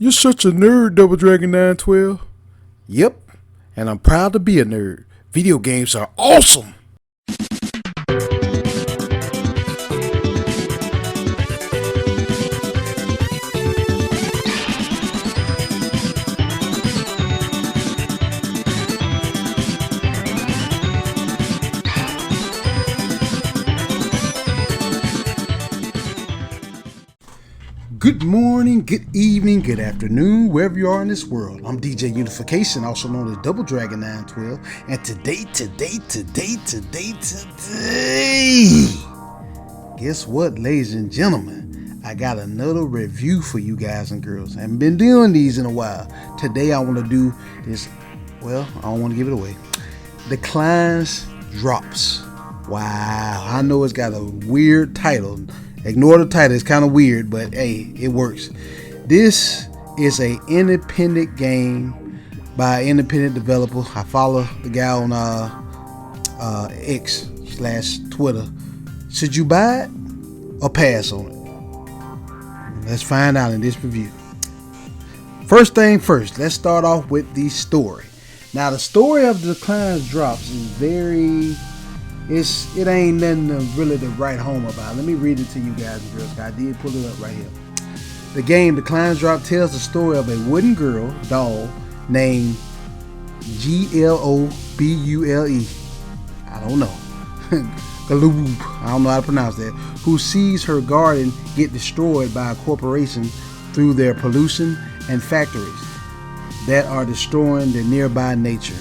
You're such a nerd, Double Dragon 912. Yep, and I'm proud to be a nerd. Video games are awesome! Good morning, good evening, good afternoon, wherever you are in this world. I'm DJ Unification, also known as Double Dragon 912, and today, guess what, ladies and gentlemen? I got another review for you guys and girls. I haven't been doing these in a while. Today I want to do this, well, I don't want to give it away. Declines Drops. Wow, I know it's got a weird title. Ignore the title, it's kind of weird, but hey, it works. This is an independent game by an independent developer. I follow the guy on X/Twitter. Should you buy it or pass on it? Let's find out in this review. First thing first, let's start off with the story. Now, the story of Declines Drops is very... It ain't nothing really to write home about. Let me read it to you guys and girls. I did pull it up right here. The game Declines Drop tells the story of a wooden girl doll named Globule. I don't know. Galoob. I don't know how to pronounce that. Who sees her garden get destroyed by a corporation through their pollution and factories that are destroying the nearby nature.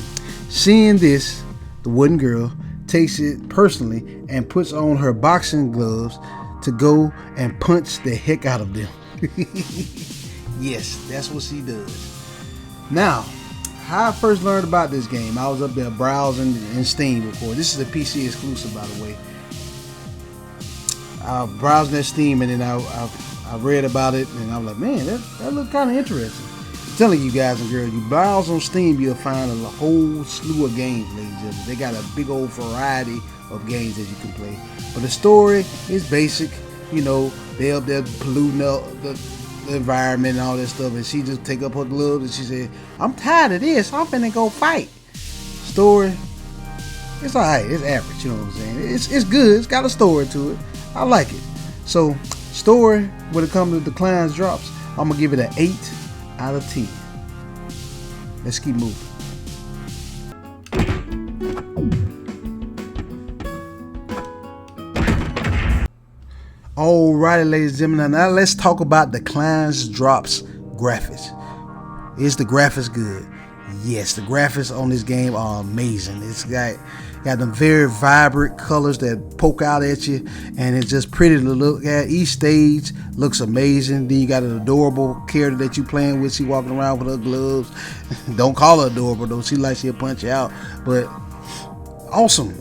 Seeing this, the wooden girl takes it personally and puts on her boxing gloves to go and punch the heck out of them. Yes, that's what she does. Now, how I first learned about this game, I was up there browsing in Steam before. This is a PC exclusive, by the way. I was browsing at Steam, and then I read about it, and I was like, man, that looked kind of interesting. I'm telling you guys and girls, you browse on Steam, you'll find a whole slew of games, ladies and gentlemen. They got a big old variety of games that you can play. But the story is basic. You know, they up there polluting the environment and all that stuff, and she just take up her gloves and she said, I'm tired of this, I'm finna go fight. Story, it's alright, it's average, you know what I'm saying? It's good, it's got a story to it. I like it. So, story, when it comes to Declines Drops, I'm gonna give it an 8 out of 10. Let's keep moving. Alrighty, ladies and gentlemen, now let's talk about Declines Drops graphics. Is the graphics good? Yes, the graphics on this game are amazing. It's got them very vibrant colors that poke out at you, and it's just pretty to look at. Each stage looks amazing. Then you got an adorable character that you playing with. She walking around with her gloves. Don't call her adorable though. She like she'll punch you out. But awesome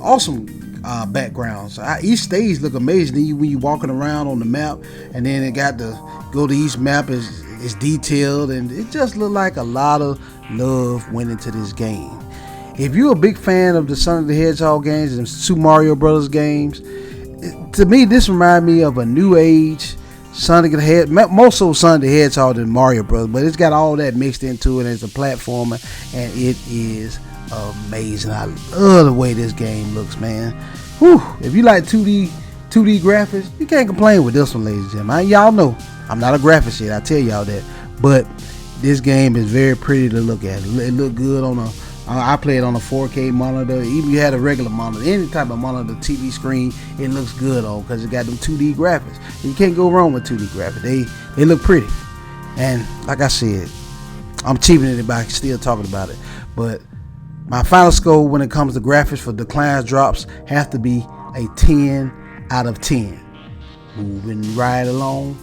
backgrounds. Each stage look amazing. Then when you walking around on the map, and then it got to go to each map is detailed, and it just looked like a lot of love went into this game. If you're a big fan of the Sonic the Hedgehog games and Super Mario Brothers games, to me this reminds me of a new age Sonic the Hedgehog, more so Sonic the Hedgehog than Mario Brothers, but it's got all that mixed into it as a platformer, and it is amazing. I love the way this game looks, man. Whew, if you like 2D graphics, you can't complain with this one, ladies and gentlemen. Y'all know I'm not a graphics shit, I tell y'all that, but this game is very pretty to look at. It look good on I play it on a 4K monitor. Even if you had a regular monitor, any type of monitor, TV screen, it looks good on because it got them 2D graphics. You can't go wrong with 2D graphics. They look pretty. And like I said, I'm cheapening it by still talking about it. But my final score when it comes to graphics for Declines Drops have to be a 10 out of 10. Moving right along.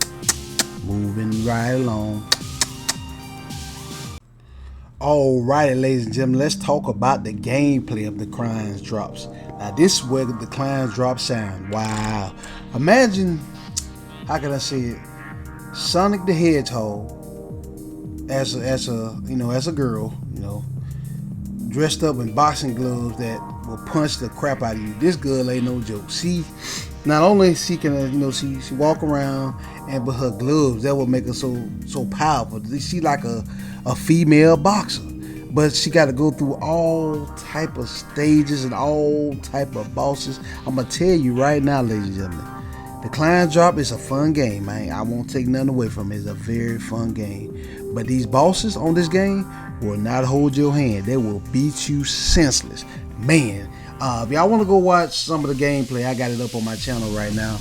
Alrighty, ladies and gentlemen, let's talk about the gameplay of Declines Drops. Now, this is where the Declines Drops sound. Wow. Imagine, how can I say it? Sonic the Hedgehog as a girl, dressed up in boxing gloves that will punch the crap out of you. This girl ain't no joke. She Not only she can, she walk around, and but her gloves, that will make her so powerful. She like a female boxer, but she got to go through all type of stages and all type of bosses. I'm gonna tell you right now, ladies and gentlemen, the Clan Drop is a fun game, man. I won't take nothing away from it. It's a very fun game. But these bosses on this game will not hold your hand. They will beat you senseless, man. If y'all want to go watch some of the gameplay, I got it up on my channel right now.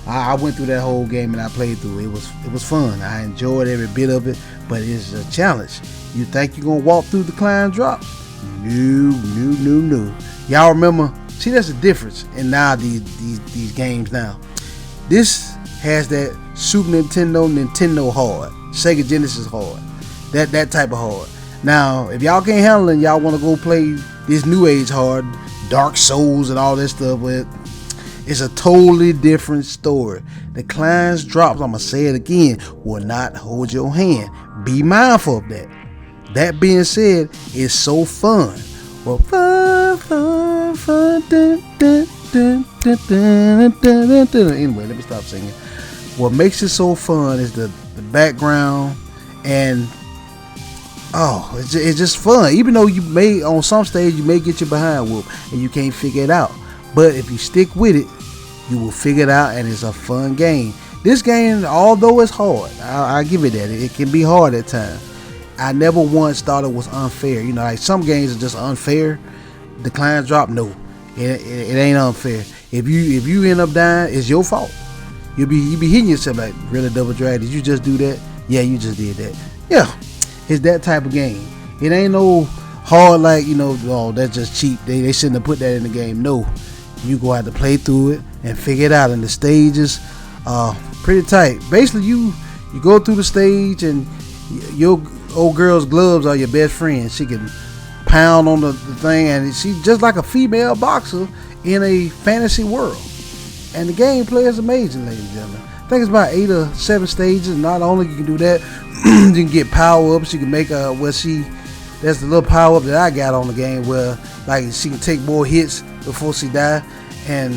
I went through that whole game and I played through it. It was fun. I enjoyed every bit of it, but it's a challenge. You think you're gonna walk through the Clan Drops? No. Y'all remember? See, that's the difference in now these games now. This has that Super Nintendo hard, Sega Genesis hard, that type of hard. Now, if y'all can't handle it, and y'all want to go play this new age hard, Dark Souls and all that stuff, but it's a totally different story. The Clan Drops, I'm gonna say it again, will not hold your hand. Be mindful of that. That being said, it's so fun. Well, fun. Anyway, let me stop singing. What makes it so fun is the background, and it's just fun. Even though you may, on some stage, you may get your behind whooped and you can't figure it out, but if you stick with it, you will figure it out, and it's a fun game. This game, although it's hard, I give it that. It can be hard at times. I never once thought it was unfair. Like some games are just unfair. The Clan Drop, no, it ain't unfair. If you end up dying, it's your fault. You be hitting yourself like, really, Double Dragon? Did you just do that? Yeah, you just did that. Yeah, it's that type of game. It ain't no hard like, oh, that's just cheap. They shouldn't have put that in the game. No, you go out to play through it and figure it out. And the stages pretty tight. Basically, you go through the stage, and your old girl's gloves are your best friend. She can pound on the thing, and she's just like a female boxer in a fantasy world. And the gameplay is amazing, ladies and gentlemen. I think it's about 8 or 7 stages. Not only you can do that, you can get power ups. You can make that's the little power up that I got on the game, where like she can take more hits before she die. And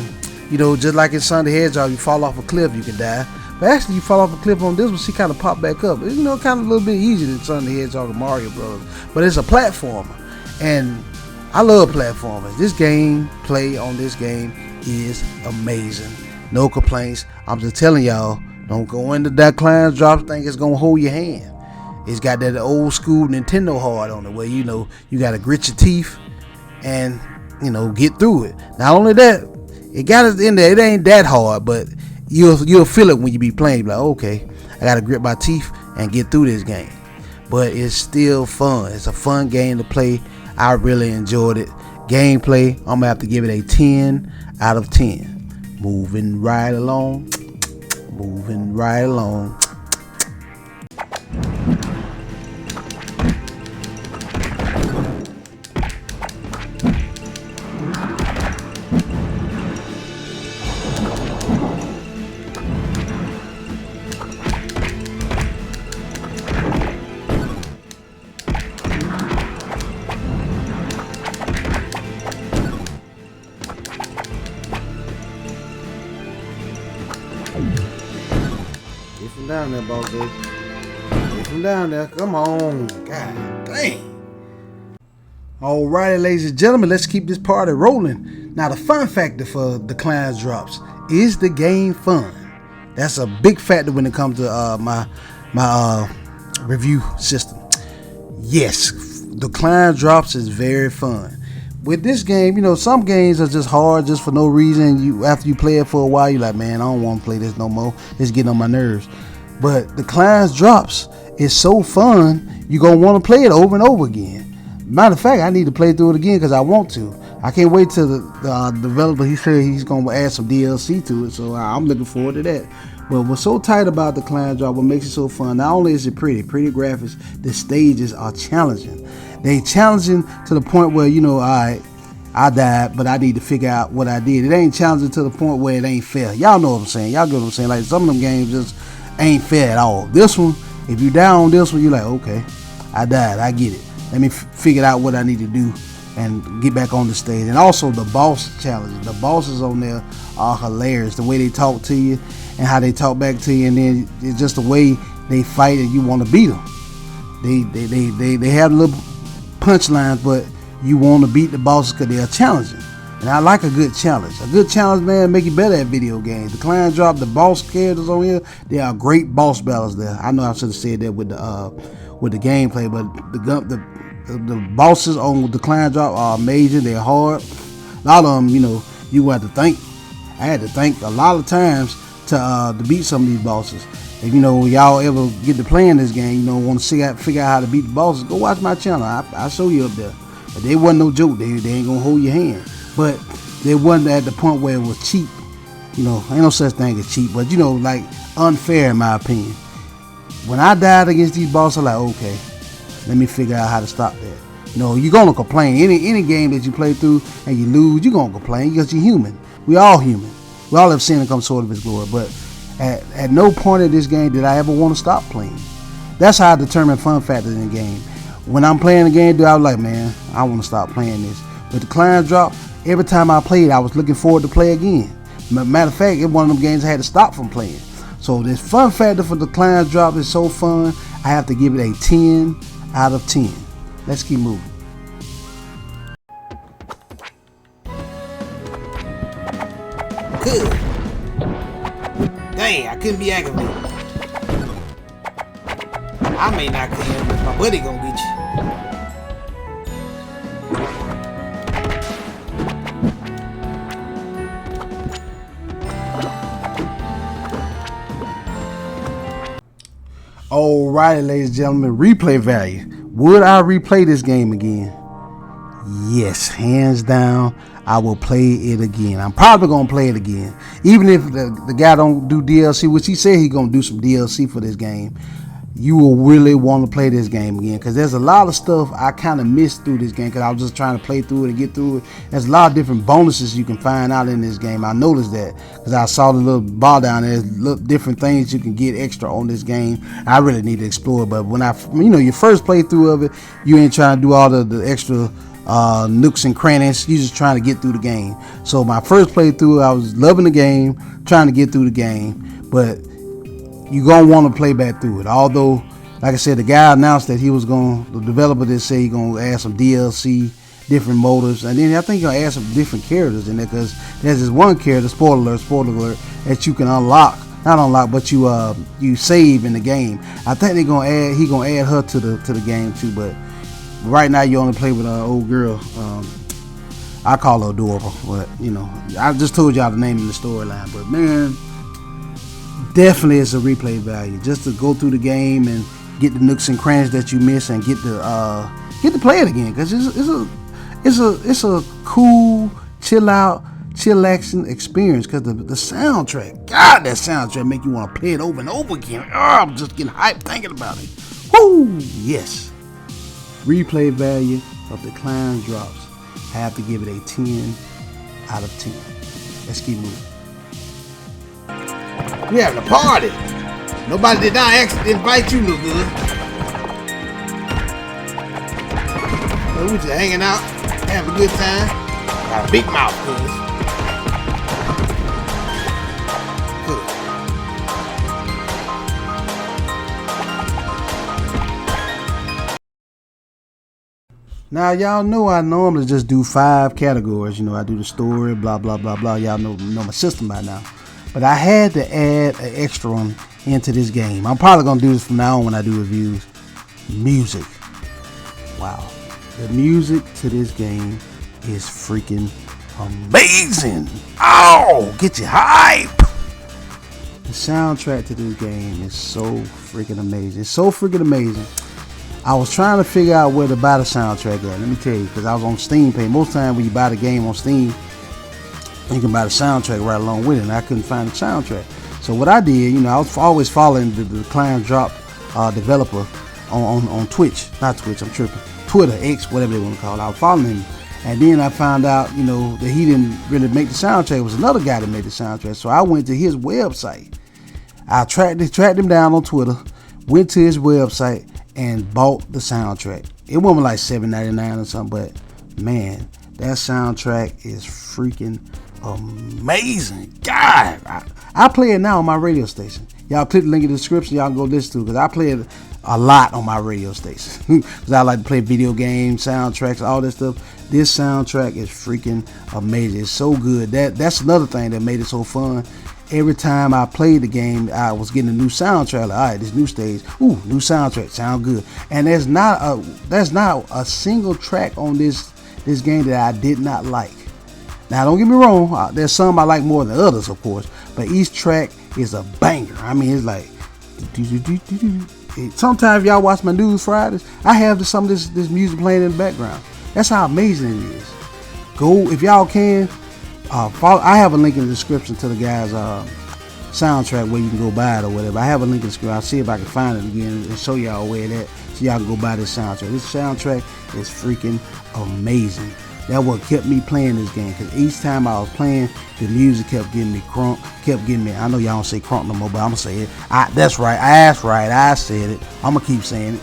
just like in Sonic the Hedgehog, you fall off a cliff, you can die. But actually, you fall off a cliff on this one, she kind of pop back up. It's kind of a little bit easier than Sonic the Hedgehog and Mario Bros. But it's a platformer, and I love platformers. This game play on this game is amazing. No complaints. I'm just telling y'all, don't go into that Clan Drop think it's gonna hold your hand. It's got that old school Nintendo hard on it, where you gotta grit your teeth and get through it. Not only that, it got us in there. It ain't that hard, but you'll feel it when you be playing. Like, okay, I gotta grit my teeth and get through this game. But it's still fun. It's a fun game to play. I really enjoyed it. Gameplay, I'm gonna have to give it a 10 out of 10. Moving right along. Get from down there, boss baby. Get from down there. Come on. God dang. Alrighty, ladies and gentlemen, let's keep this party rolling. Now, the fun factor for the Clan Drops is the game fun. That's a big factor when it comes to my review system. Yes, the Clan Drops is very fun. With this game, some games are just hard just for no reason. After you play it for a while, you're like, man, I don't want to play this no more. It's getting on my nerves. But the Clan Drops is so fun, you're going to want to play it over and over again. Matter of fact, I need to play through it again because I want to. I can't wait till the developer, he said he's going to add some DLC to it, so I'm looking forward to that. But what's so tight about the Clan Drop, what makes it so fun, not only is it pretty graphics, the stages are challenging. They challenging to the point where, I died, but I need to figure out what I did. It ain't challenging to the point where it ain't fair. Y'all know what I'm saying. Y'all get what I'm saying. Like, some of them games just ain't fair at all. This one, if you die on this one, you're like, okay, I died. I get it. Let me figure out what I need to do and get back on the stage. And also the boss challenges. The bosses on there are hilarious. The way they talk to you and how they talk back to you, and then it's just the way they fight and you want to beat them. They have little punchlines, but you want to beat the bosses because they are challenging. And I like a good challenge. A good challenge, man, make you better at video games. The Clan Drop, the boss characters on here, they are great boss battles there. I know I should have said that with the gameplay, but the bosses on the Clan Drop are amazing. They're hard. A lot of them, you have to think. I had to think a lot of times to beat some of these bosses. If y'all ever get to playing this game, want to figure out how to beat the bosses, go watch my channel. I'll show you up there. But they wasn't no joke. They ain't gonna hold your hand. But they wasn't at the point where it was cheap. Ain't no such thing as cheap, but like unfair in my opinion. When I died against these bosses, I'm like, okay, let me figure out how to stop that. You're gonna complain. Any game that you play through and you lose, you're gonna complain because you're human. We all human. We all have sinned and come short of His glory. But at no point in this game did I ever want to stop playing. That's how I determine fun factors in the game. When I'm playing the game, I was like, man, I want to stop playing this. But the Clan Drop, every time I played, I was looking forward to play again. Matter of fact, it's one of them games I had to stop from playing. So this fun factor for the Clan Drop is so fun, I have to give it a 10 out of 10. Let's keep moving. Good. Dang, I couldn't be aggravated. I may not kill him, but my buddy gonna get you. Alrighty, ladies and gentlemen, replay value. Would I replay this game again? Yes, hands down, I will play it again. I'm probably gonna play it again, even if the guy don't do DLC, which he said he gonna do some DLC for this game. You will really want to play this game again, because there's a lot of stuff I kind of missed through this game because I was just trying to play through it and get through it. There's a lot of different bonuses you can find out in this game. I noticed that because I saw the little bar down there. There's different things you can get extra on this game. I really need to explore it, but when your first playthrough of it, you ain't trying to do all the extra nooks and crannies. You just trying to get through the game. So my first playthrough, I was loving the game, trying to get through the game, but you're gonna want to play back through it. Although, like I said, the guy announced that the developer did say he's gonna add some DLC, different motives, and then I think he'll add some different characters in there, because there's this one character, spoiler alert, that you can but you save in the game. I think he gonna add her to the game too, but right now you only play with an old girl. I call her adorable, but I just told y'all the name of the storyline. But man, definitely it's a replay value just to go through the game and get the nooks and crannies that you miss and get to play it again, because it's a cool chill action experience, because the soundtrack, God, that soundtrack make you want to play it over and over again. I'm just getting hyped thinking about it. Woo, yes. Replay value of the Clan Drops, I have to give it a 10 out of 10. Let's keep moving. We having a party. Nobody did not invite you, look good. So we just hanging out, having a good time. Got a big mouth, cuz. Now y'all know I normally just do 5 categories. I do the story, blah blah blah blah. Y'all know my system by now. But I had to add an extra one into this game. I'm probably going to do this from now on when I do reviews. Music. Wow. The music to this game is freaking amazing. Oh, get you hype. The soundtrack to this game is so freaking amazing. It's so freaking amazing. I was trying to figure out where to buy the soundtrack at. Let me tell you, because I was on Steam page. Most time when you buy the game on Steam, you can buy the soundtrack right along with it, and I couldn't find the soundtrack. So what I did, I was always following the Clan Drop developer on Twitch. Not Twitch, I'm tripping. Twitter, X, whatever they want to call it. I was following him. And then I found out, that he didn't really make the soundtrack. It was another guy that made the soundtrack. So I went to his website. I tracked him down on Twitter, went to his website, and bought the soundtrack. It wasn't like $7.99 or something, but Man, that soundtrack is freaking amazing. God, I play it now on my radio station. Y'all click the link in the description. Y'all can go listen to it, because I play it a lot on my radio station. Because I like to play video games, soundtracks, all this stuff. This soundtrack is freaking amazing. It's so good. That's another thing that made it so fun. Every time I played the game, I was getting a new soundtrack. Like, all right, this new stage, ooh, new soundtrack, sound good. And there's not a single track on this game that I did not like. Now, don't get me wrong, there's some I like more than others, of course, but each track is a banger. I mean, it's like, sometimes y'all watch my News Fridays, I have some of this music playing in the background. That's how amazing it is. Go, if y'all can, follow. I have a link in the description to the guy's soundtrack where you can go buy it or whatever. I have a link in the description. I'll see if I can find it again and show y'all where that, so y'all can go buy this soundtrack. This soundtrack is freaking amazing. That's what kept me playing this game, because each time I was playing, the music kept getting me crunk, kept getting me, I know y'all don't say crunk no more, but I'm going to say it. That's right, I said it. I'm going to keep saying it.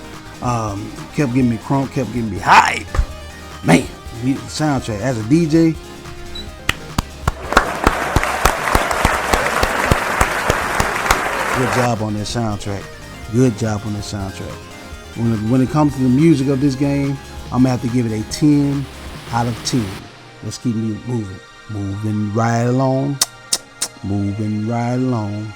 Kept getting me crunk, kept getting me hype. Man, the soundtrack, as a DJ, good job on that soundtrack. Good job on that soundtrack. When it comes to the music of this game, I'm going to have to give it a 10 out of 10. Let's keep moving. Moving right along. Moving right along.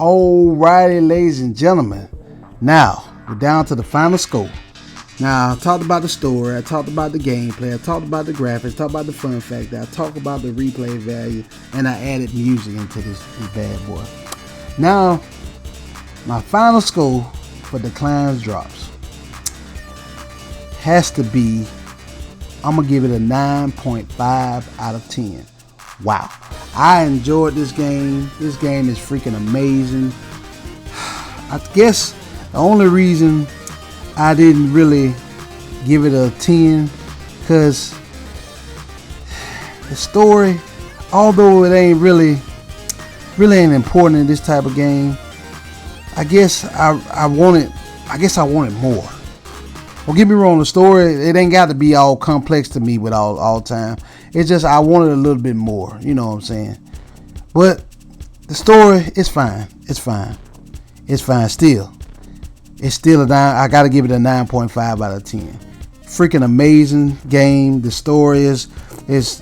Alrighty, ladies and gentlemen, now we're down to the final score. Now, I talked about the story, I talked about the gameplay, I talked about the graphics, talked about the fun factor, I talked about the replay value, and I added music into this bad boy. Now, my final score for the Clans Drops has to be, I'm going to give it a 9.5 out of 10. Wow. I enjoyed this game. This game is freaking amazing. I guess the only reason I didn't really give it a 10, because the story, although it ain't really ain't important in this type of game, I guess I wanted more. Don't get me wrong, the story, it ain't got to be all complex to me with all time. It's just I wanted a little bit more, you know what I'm saying? But the story is fine. It's fine. It's fine still. It's still a 9. I got to give it a 9.5 out of 10. Freaking amazing game. The story is if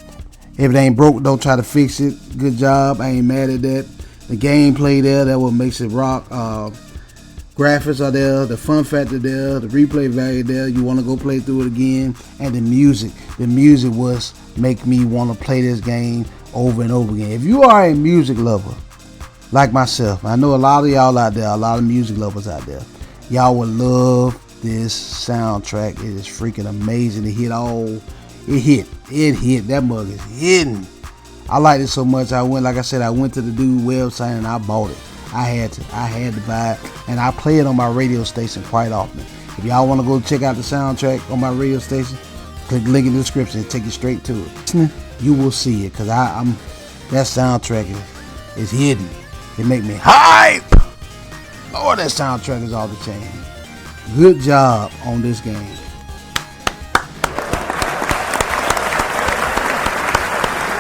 it ain't broke, don't try to fix it. Good job. I ain't mad at that. The gameplay there, that what makes it rock. Graphics are there, the fun factor there, the replay value there. You want to go play through it again, and the music was make me want to play this game over and over again. If you are a music lover like myself, I know a lot of y'all out there, a lot of music lovers out there, y'all would love this soundtrack. It is freaking amazing. It hit. That mug is hitting. I like it so much. I went to the dude website and I bought it. I had to buy it, and I play it on my radio station quite often. If y'all want to go check out the soundtrack on my radio station, click the link in the description and take you straight to it. You will see it, because that soundtrack is hidden. It make me hype. Oh, that soundtrack is off the chain. Good job on this game.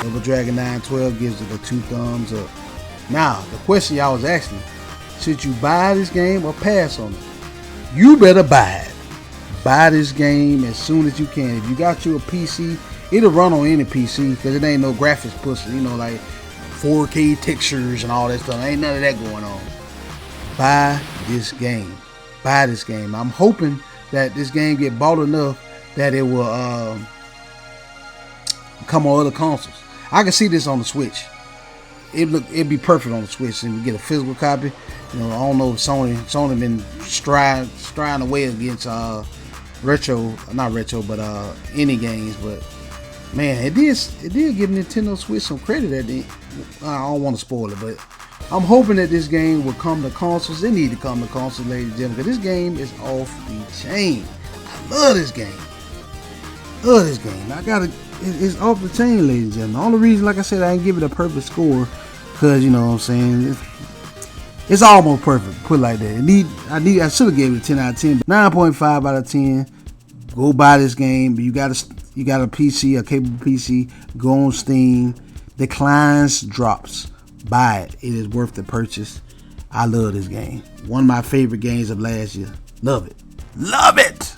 Double Dragon 912 gives it a 2 thumbs up. Now, the question y'all was asking, should you buy this game or pass on it? You better buy it. buy this game as soon as you can. If you got you a PC, it'll run on any PC because it ain't no graphics pussy. You know, like 4K textures and all that stuff. Ain't none of that going on. Buy this game. Buy this game. I'm hoping that this game get bought enough that it will come on other consoles. I can see this on the Switch. It'd be perfect on the Switch, and we get a physical copy. You know, I don't know if Sony been striding away against not retro, but any games. But man, it did give Nintendo Switch some credit at the. I don't want to spoil it, but I'm hoping that this game will come to consoles. It need to come to consoles, ladies and gentlemen, because this game is off the chain. I love this game. It's off the chain, ladies and gentlemen. The only reason, like I said, I ain't give it a perfect score, because you know what I'm saying, it's almost perfect. Put it like that. I should have gave it a 10 out of 10, but 9.5 out of 10. Go buy this game. You got a PC, a capable PC. Go on Steam. Declines drops. Buy it. It is worth the purchase. I love this game. One of my favorite games of last year. Love it. Love it.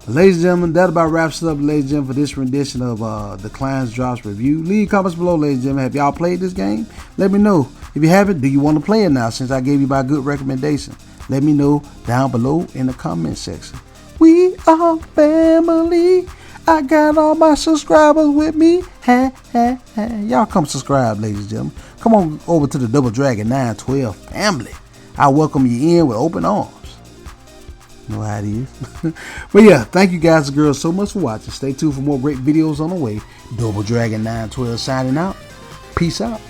Ladies and gentlemen, that about wraps it up, ladies and gentlemen, for this rendition of Declines Drops review. Leave comments below, ladies and gentlemen. Have y'all played this game? Let me know. If you haven't, do you want to play it now, since I gave you my good recommendation? Let me know down below in the comment section. We are family. I got all my subscribers with me. Ha, ha, ha. Y'all come subscribe, ladies and gentlemen. Come on over to the Double Dragon 912 family. I welcome you in with open arms. You know how it is. But yeah, thank you guys and girls so much for watching. Stay tuned for more great videos on the way. Double Dragon 912 signing out. Peace out.